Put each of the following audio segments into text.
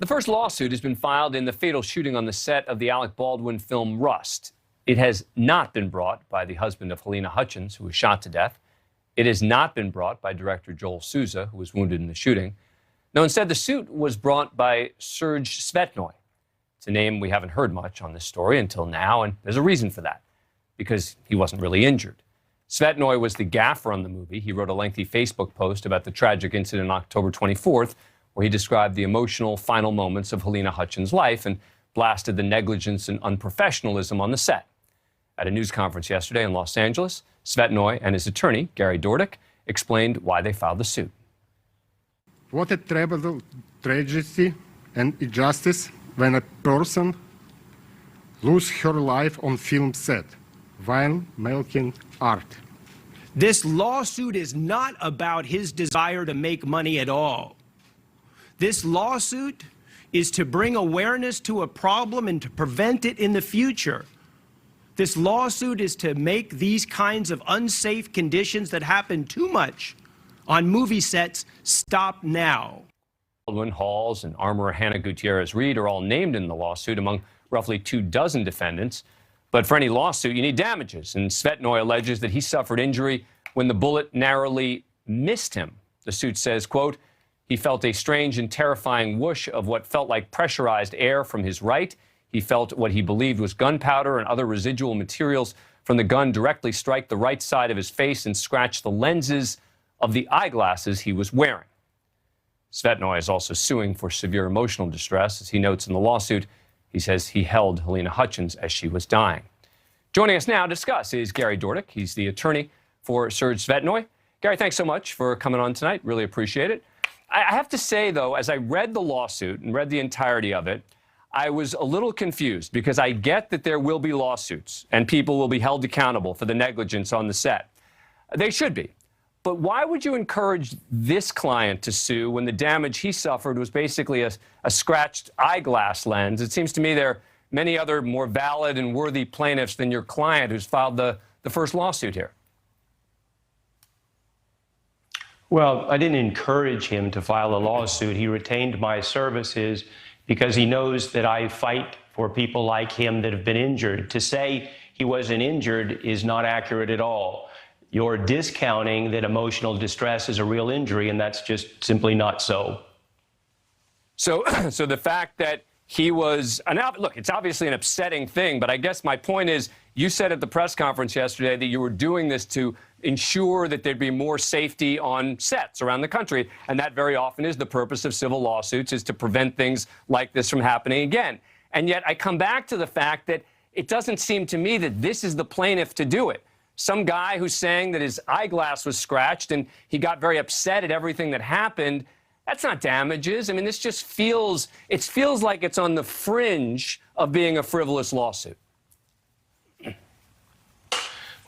The first lawsuit has been filed in the fatal shooting on the set of the Alec Baldwin film Rust. It has not been brought by the husband of Helena Hutchins, who was shot to death. It has not been brought by director Joel Souza, who was wounded in the shooting. No, instead, the suit was brought by Serge Svetnoy. It's a name we haven't heard much on this story until now, and there's a reason for that, because he wasn't really injured. Svetnoy was the gaffer on the movie. He wrote a lengthy Facebook post about the tragic incident on October 24th, where he described the emotional final moments of Helena Hutchins' life and blasted the negligence and unprofessionalism on the set. At a news conference yesterday in Los Angeles, Svetnoy and his attorney, Gary Dordick, explained why they filed the suit. What a terrible tragedy and injustice when a person loses her life on film set while making art. This lawsuit is not about his desire to make money at all. This lawsuit is to bring awareness to a problem and to prevent it in the future. This lawsuit is to make these kinds of unsafe conditions that happen too much on movie sets stop now. Baldwin, Halls, and armorer Hannah Gutierrez-Reed are all named in the lawsuit among roughly 24 defendants. But for any lawsuit, you need damages, and Svetnoy alleges that he suffered injury when the bullet narrowly missed him. The suit says, quote, he felt a strange and terrifying whoosh of what felt like pressurized air from his right. He felt what he believed was gunpowder and other residual materials from the gun directly strike the right side of his face and scratch the lenses of the eyeglasses he was wearing. Svetnoy is also suing for severe emotional distress. As he notes in the lawsuit, he says he held Helena Hutchins as she was dying. Joining us now to discuss is Gary Dordick. He's the attorney for Serge Svetnoy. Gary, thanks so much for coming on tonight. Really appreciate it. I have to say, though, as I read the lawsuit and read the entirety of it, I was a little confused because I get that there will be lawsuits and people will be held accountable for the negligence on the set. They should be. But why would you encourage this client to sue when the damage he suffered was basically a scratched eyeglass lens? It seems to me there are many other more valid and worthy plaintiffs than your client who's filed the first lawsuit here. Well, I didn't encourage him to file a lawsuit. He retained my services because he knows that I fight for people like him that have been injured. To say he wasn't injured is not accurate at all. You're discounting that emotional distress is a real injury, and that's just simply not so. So the fact that he was, look, it's obviously an upsetting thing, but I guess my point is, you said at the press conference yesterday that you were doing this to ensure that there'd be more safety on sets around the country, and that very often is the purpose of civil lawsuits, is to prevent things like this from happening again. And yet I come back to the fact that it doesn't seem to me that this is the plaintiff to do it. Some guy who's saying that his eyeglass was scratched and he got very upset at everything that happened, that's not damages. I mean, this just feels like it's on the fringe of being a frivolous lawsuit.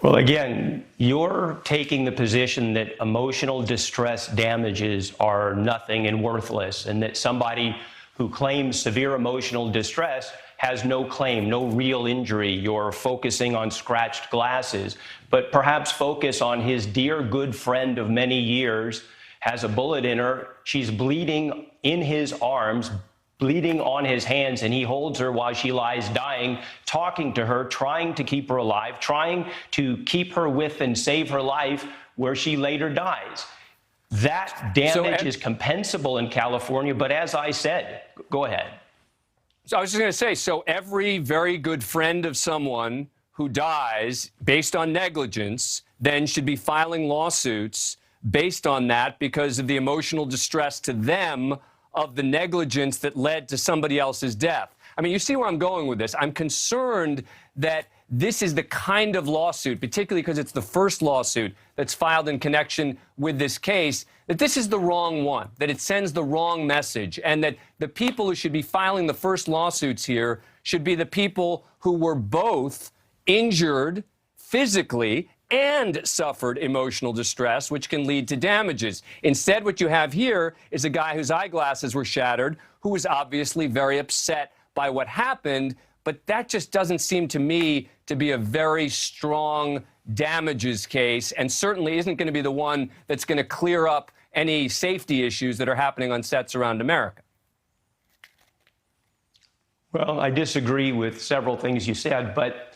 Well, again, you're taking the position that emotional distress damages are nothing and worthless, and that somebody who claims severe emotional distress has no claim, no real injury. You're focusing on scratched glasses, but perhaps focus on his dear good friend of many years, has a bullet in her. She's bleeding in his arms, bleeding on his hands, and he holds her while she lies dying, talking to her, trying to keep her alive, trying to keep her with and save her life where she later dies. That damage is compensable in California, but as I said, go ahead. So I was just going to say, so every very good friend of someone who dies based on negligence then should be filing lawsuits based on that because of the emotional distress to them of the negligence that led to somebody else's death. I mean, you see where I'm going with this. I'm concerned that this is the kind of lawsuit, particularly because it's the first lawsuit that's filed in connection with this case, that this is the wrong one, that it sends the wrong message, and that the people who should be filing the first lawsuits here should be the people who were both injured physically and suffered emotional distress, which can lead to damages. Instead, what you have here is a guy whose eyeglasses were shattered, who was obviously very upset by what happened, but that just doesn't seem to me to be a very strong damages case, and certainly isn't going to be the one that's going to clear up any safety issues that are happening on sets around America. Well, I disagree with several things you said, but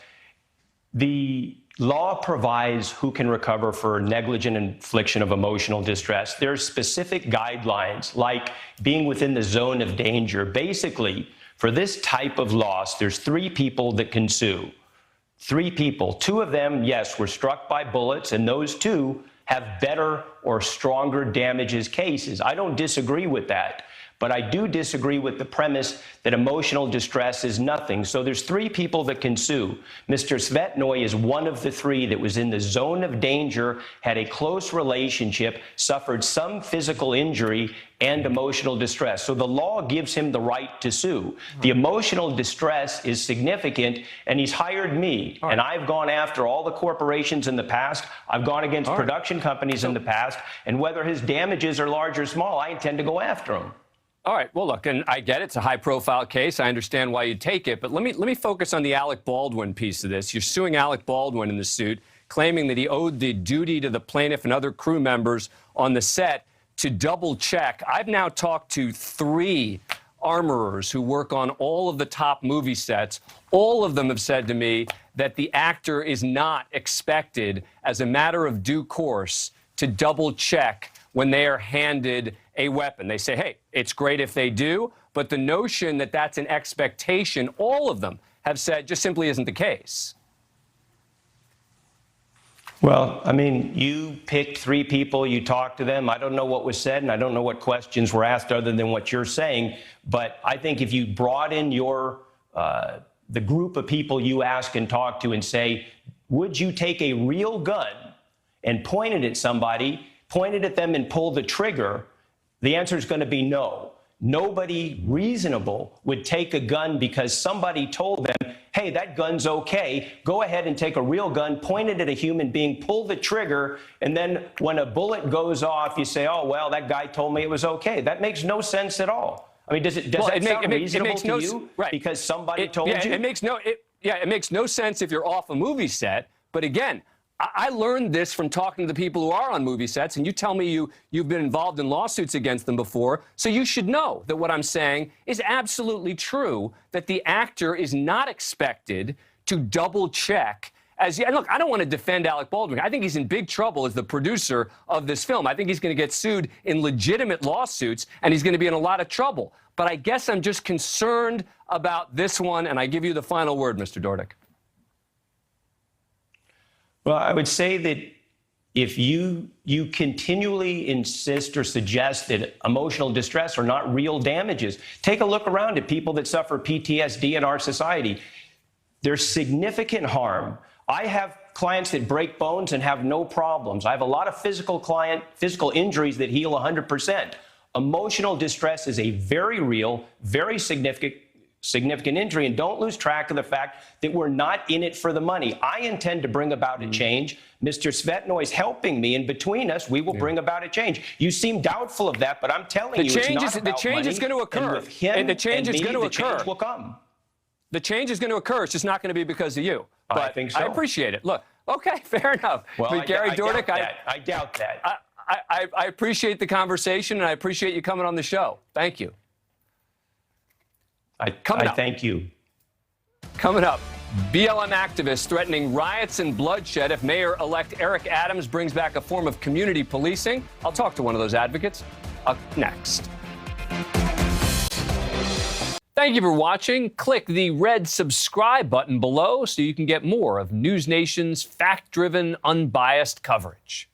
the law provides who can recover for negligent infliction of emotional distress. There's specific guidelines, like being within the zone of danger. Basically, for this type of loss, there's 3 people that can sue. 3 people. 2 of them, yes, were struck by bullets, and those 2 have better or stronger damages cases. I don't disagree with that. But I do disagree with the premise that emotional distress is nothing. So there's 3 people that can sue. Mr. Svetnoy is one of the 3 that was in the zone of danger, had a close relationship, suffered some physical injury and emotional distress. So the law gives him the right to sue. The emotional distress is significant, and he's hired me. And I've gone after all the corporations in the past. I've gone against production companies in the past. And whether his damages are large or small, I intend to go after him. All right. Well, look, and I get it. It's a high-profile case. I understand why you'd take it. But let me focus on the Alec Baldwin piece of this. You're suing Alec Baldwin in the suit, claiming that he owed the duty to the plaintiff and other crew members on the set to double-check. I've now talked to 3 armorers who work on all of the top movie sets. All of them have said to me that the actor is not expected, as a matter of due course, to double-check when they are handed a weapon. They say, hey, it's great if they do, but the notion that that's an expectation, all of them have said, just simply isn't the case. Well, I mean, you picked 3 people, you talked to them. I don't know what was said, and I don't know what questions were asked other than what you're saying. But I think if you brought in your the group of people you ask and talk to and say, would you take a real gun and point it at somebody, pointed at them and pull the trigger, the answer is going to be no. Nobody reasonable would take a gun because somebody told them, hey, that gun's okay. Go ahead and take a real gun, point it at a human being, pull the trigger, and then when a bullet goes off, you say, oh, well, that guy told me it was okay. That makes no sense at all. I mean, does that sound reasonable to you? Right. Because somebody told you? It makes no sense if you're off a movie set. But again, I learned this from talking to the people who are on movie sets, and you tell me you've been involved in lawsuits against them before, so you should know that what I'm saying is absolutely true, that the actor is not expected to double-check. And look, I don't want to defend Alec Baldwin. I think he's in big trouble as the producer of this film. I think he's going to get sued in legitimate lawsuits, and he's going to be in a lot of trouble. But I guess I'm just concerned about this one, and I give you the final word, Mr. Dordick. Well, I would say that if you continually insist or suggest that emotional distress are not real damages, take a look around at people that suffer PTSD in our society. There's significant harm. I have clients that break bones and have no problems. I have a lot of physical injuries that heal 100%. Emotional distress is a very real, very significant injury, and don't lose track of the fact that we're not in it for the money. I intend to bring about a change. Mr. Svetnoy is helping me, and between us, we will bring about a change. You seem doubtful of that, but I'm telling you, it's not about the change money, is going to occur. And with him the change and is me, going to the occur. change will come. The change is going to occur. It's just not going to be because of you. But I think so. I appreciate it. Look, okay, fair enough. Well, but Gary Dordick, I doubt that. I appreciate the conversation, and I appreciate you coming on the show. Thank you. I thank you. Coming up, BLM activists threatening riots and bloodshed if Mayor-elect Eric Adams brings back a form of community policing. I'll talk to one of those advocates up next. Thank you for watching. Click the red subscribe button below so you can get more of NewsNation's fact-driven, unbiased coverage.